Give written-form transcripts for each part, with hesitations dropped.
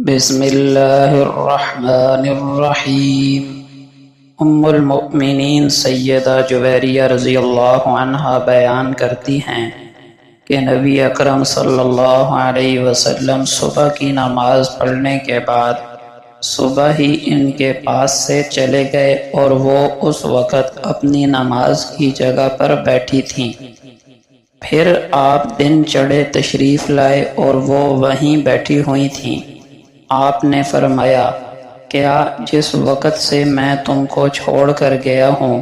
بسم اللہ الرحمن الرحیم۔ ام المؤمنین سیدہ جویریہ رضی اللہ عنہا بیان کرتی ہیں کہ نبی اکرم صلی اللہ علیہ وسلم صبح کی نماز پڑھنے کے بعد صبح ہی ان کے پاس سے چلے گئے اور وہ اس وقت اپنی نماز کی جگہ پر بیٹھی تھیں۔ پھر آپ دن چڑھے تشریف لائے اور وہ وہیں بیٹھی ہوئی تھیں۔ آپ نے فرمایا، کیا جس وقت سے میں تم کو چھوڑ کر گیا ہوں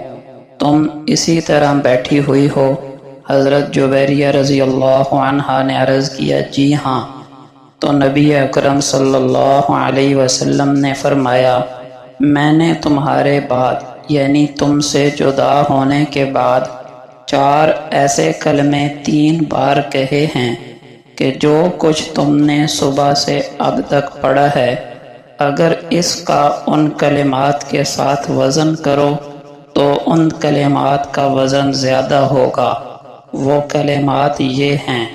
تم اسی طرح بیٹھی ہوئی ہو؟ حضرت جویریہ رضی اللہ عنہا نے عرض کیا، جی ہاں۔ تو نبی اکرم صلی اللہ علیہ وسلم نے فرمایا، میں نے تمہارے بعد یعنی تم سے جدا ہونے کے بعد 4 ایسے کلمے 3 بار کہے ہیں کہ جو کچھ تم نے صبح سے اب تک پڑھا ہے، اگر اس کا ان کلمات کے ساتھ وزن کرو تو ان کلمات کا وزن زیادہ ہوگا۔ وہ کلمات یہ ہیں: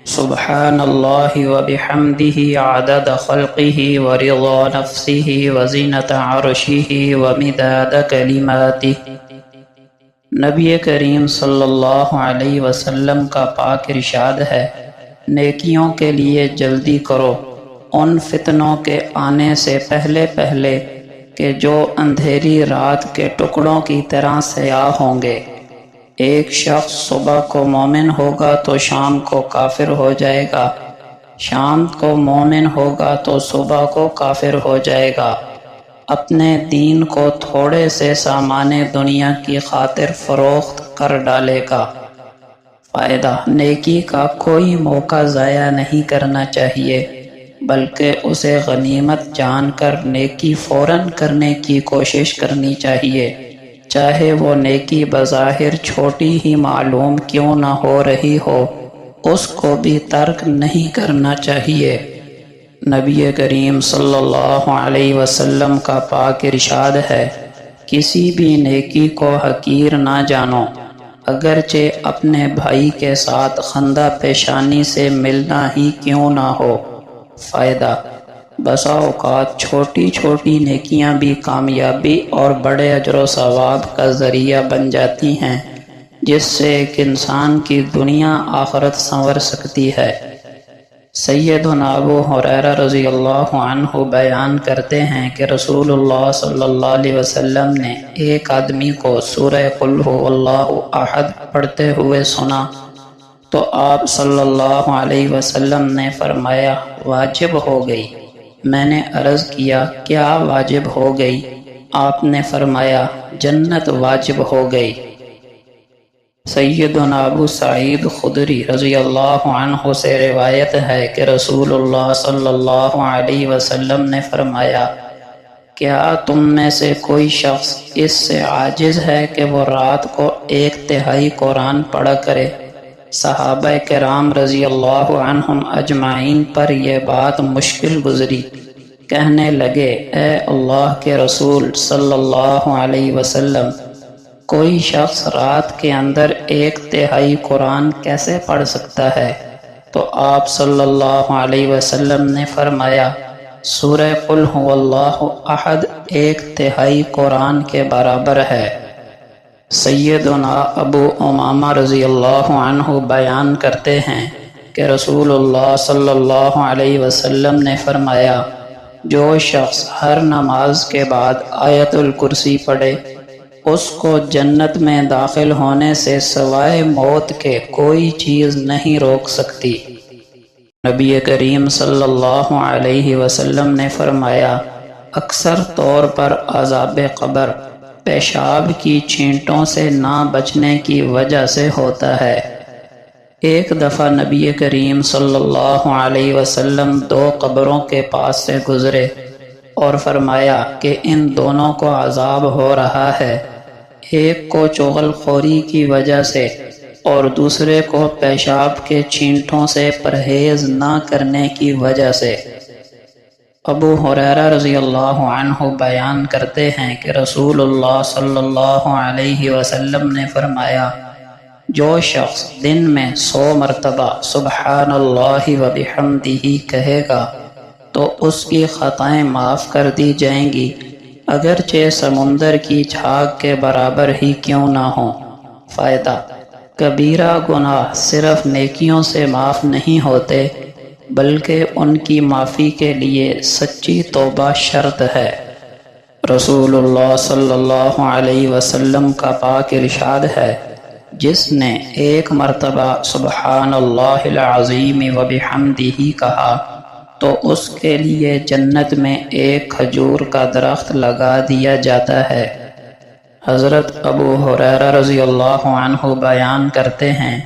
سبحان اللہ وبحمدہ عدد خلقہ ورضا نفسہ وزینۃ عرشہ ومداد کلماتہ۔ نبی کریم صلی اللہ علیہ وسلم کا پاک ارشاد ہے، نیکیوں کے لیے جلدی کرو ان فتنوں کے آنے سے پہلے کہ جو اندھیری رات کے ٹکڑوں کی طرح سیاہ ہوں گے۔ ایک شخص صبح کو مومن ہوگا تو شام کو کافر ہو جائے گا، شام کو مومن ہوگا تو صبح کو کافر ہو جائے گا۔ اپنے دین کو تھوڑے سے سامان دنیا کی خاطر فروخت کر ڈالے گا۔ فائدہ: نیکی کا کوئی موقع ضائع نہیں کرنا چاہیے، بلکہ اسے غنیمت جان کر نیکی فوراً کرنے کی کوشش کرنی چاہیے، چاہے وہ نیکی بظاہر چھوٹی ہی معلوم کیوں نہ ہو رہی ہو، اس کو بھی ترک نہیں کرنا چاہیے۔ نبی کریم صلی اللہ علیہ وسلم کا پاک ارشاد ہے، کسی بھی نیکی کو حقیر نہ جانو، اگرچہ اپنے بھائی کے ساتھ خندہ پیشانی سے ملنا ہی کیوں نہ ہو۔ فائدہ: بسا اوقات چھوٹی چھوٹی نیکیاں بھی کامیابی اور بڑے اجر و ثواب کا ذریعہ بن جاتی ہیں، جس سے ایک انسان کی دنیا آخرت سنور سکتی ہے۔ سیدنا ابو ہریرہ رضی اللہ عنہ بیان کرتے ہیں کہ رسول اللہ صلی اللہ علیہ وسلم نے ایک آدمی کو سورہ قل ھو اللہ احد پڑھتے ہوئے سنا تو آپ صلی اللہ علیہ وسلم نے فرمایا، واجب ہو گئی۔ میں نے عرض کیا، کیا واجب ہو گئی؟ آپ نے فرمایا، جنت واجب ہو گئی۔ سیدنا ابو سعید خدری رضی اللہ عنہ سے روایت ہے کہ رسول اللہ صلی اللہ علیہ وسلم نے فرمایا، کیا تم میں سے کوئی شخص اس سے عاجز ہے کہ وہ رات کو 1/3 قرآن پڑھا کرے؟ صحابہ کرام رضی اللہ عنہم اجمعین پر یہ بات مشکل گزری، کہنے لگے، اے اللہ کے رسول صلی اللہ علیہ وسلم، کوئی شخص رات کے اندر 1/3 قرآن کیسے پڑھ سکتا ہے؟ تو آپ صلی اللہ علیہ وسلم نے فرمایا، سورہ قل ھو اللہ احد 1/3 قرآن کے برابر ہے۔ سیدنا ابو امامہ رضی اللہ عنہ بیان کرتے ہیں کہ رسول اللہ صلی اللہ علیہ وسلم نے فرمایا، جو شخص ہر نماز کے بعد آیت الکرسی پڑھے، اس کو جنت میں داخل ہونے سے سوائے موت کے کوئی چیز نہیں روک سکتی۔ نبی کریم صلی اللہ علیہ وسلم نے فرمایا، اکثر طور پر عذاب قبر پیشاب کی چھینٹوں سے نہ بچنے کی وجہ سے ہوتا ہے۔ ایک دفعہ نبی کریم صلی اللہ علیہ وسلم 2 قبروں کے پاس سے گزرے اور فرمایا کہ ان دونوں کو عذاب ہو رہا ہے، ایک کو چغل خوری کی وجہ سے اور دوسرے کو پیشاب کے چھینٹوں سے پرہیز نہ کرنے کی وجہ سے۔ ابو ہریرہ رضی اللہ عنہ بیان کرتے ہیں کہ رسول اللہ صلی اللہ علیہ وسلم نے فرمایا، جو شخص دن میں 100 مرتبہ سبحان اللہ وبحمدہ کہے گا تو اس کی خطائیں معاف کر دی جائیں گی، اگرچہ سمندر کی جھاگ کے برابر ہی کیوں نہ ہوں۔ فائدہ: کبیرہ گناہ صرف نیکیوں سے معاف نہیں ہوتے، بلکہ ان کی معافی کے لیے سچی توبہ شرط ہے۔ رسول اللہ صلی اللہ علیہ وسلم کا پاک ارشاد ہے، جس نے ایک مرتبہ سبحان اللہ العظیم وبحمدہ کہا تو اس کے لیے جنت میں ایک کھجور کا درخت لگا دیا جاتا ہے۔ حضرت ابو ہریرہ رضی اللہ عنہ بیان کرتے ہیں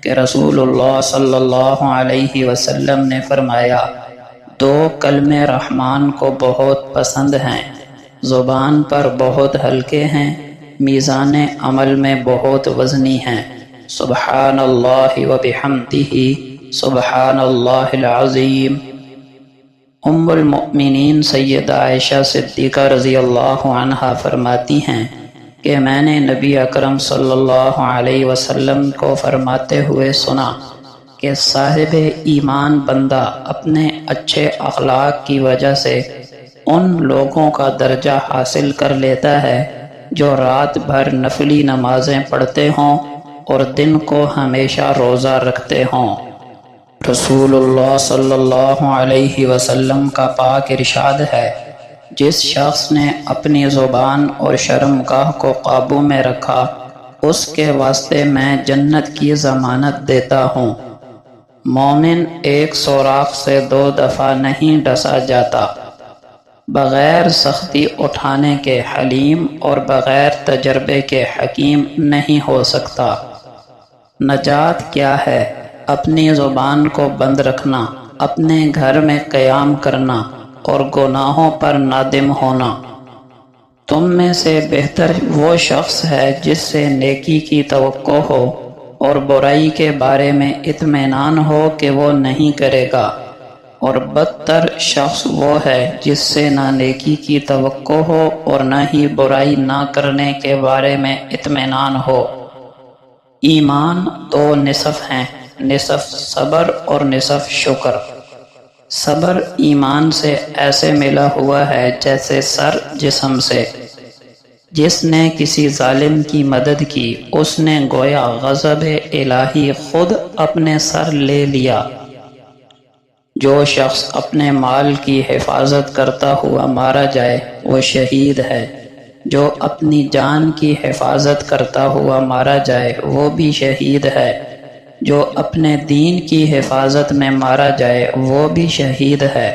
کہ رسول اللہ صلی اللہ علیہ وسلم نے فرمایا، دو کلمے رحمان کو بہت پسند ہیں، زبان پر بہت ہلکے ہیں، میزان عمل میں بہت وزنی ہیں، سبحان اللہ وبحمدہ، سبحان اللہ العظیم۔ ام المؤمنین سیدہ عائشہ صدیقہ رضی اللہ عنہا فرماتی ہیں کہ میں نے نبی اکرم صلی اللہ علیہ وسلم کو فرماتے ہوئے سنا کہ صاحب ایمان بندہ اپنے اچھے اخلاق کی وجہ سے ان لوگوں کا درجہ حاصل کر لیتا ہے جو رات بھر نفلی نمازیں پڑھتے ہوں اور دن کو ہمیشہ روزہ رکھتے ہوں۔ رسول اللہ صلی اللہ علیہ وسلم کا پاک ارشاد ہے، جس شخص نے اپنی زبان اور شرمگاہ کو قابو میں رکھا، اس کے واسطے میں جنت کی ضمانت دیتا ہوں۔ مومن ایک سوراخ سے 2 دفعہ نہیں ڈسا جاتا، بغیر سختی اٹھانے کے حلیم اور بغیر تجربے کے حکیم نہیں ہو سکتا۔ نجات کیا ہے؟ اپنی زبان کو بند رکھنا، اپنے گھر میں قیام کرنا اور گناہوں پر نادم ہونا۔ تم میں سے بہتر وہ شخص ہے جس سے نیکی کی توقع ہو اور برائی کے بارے میں اطمینان ہو کہ وہ نہیں کرے گا، اور بدتر شخص وہ ہے جس سے نہ نیکی کی توقع ہو اور نہ ہی برائی نہ کرنے کے بارے میں اطمینان ہو۔ ایمان 2 نصف ہیں، نصف صبر اور نصف شکر۔ صبر ایمان سے ایسے ملا ہوا ہے جیسے سر جسم سے۔ جس نے کسی ظالم کی مدد کی، اس نے گویا غضب الہی خود اپنے سر لے لیا۔ جو شخص اپنے مال کی حفاظت کرتا ہوا مارا جائے وہ شہید ہے، جو اپنی جان کی حفاظت کرتا ہوا مارا جائے وہ بھی شہید ہے، جو اپنے دین کی حفاظت میں مارا جائے وہ بھی شہید ہے،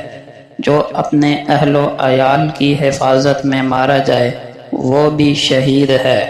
جو اپنے اہل و عیال کی حفاظت میں مارا جائے وہ بھی شہید ہے۔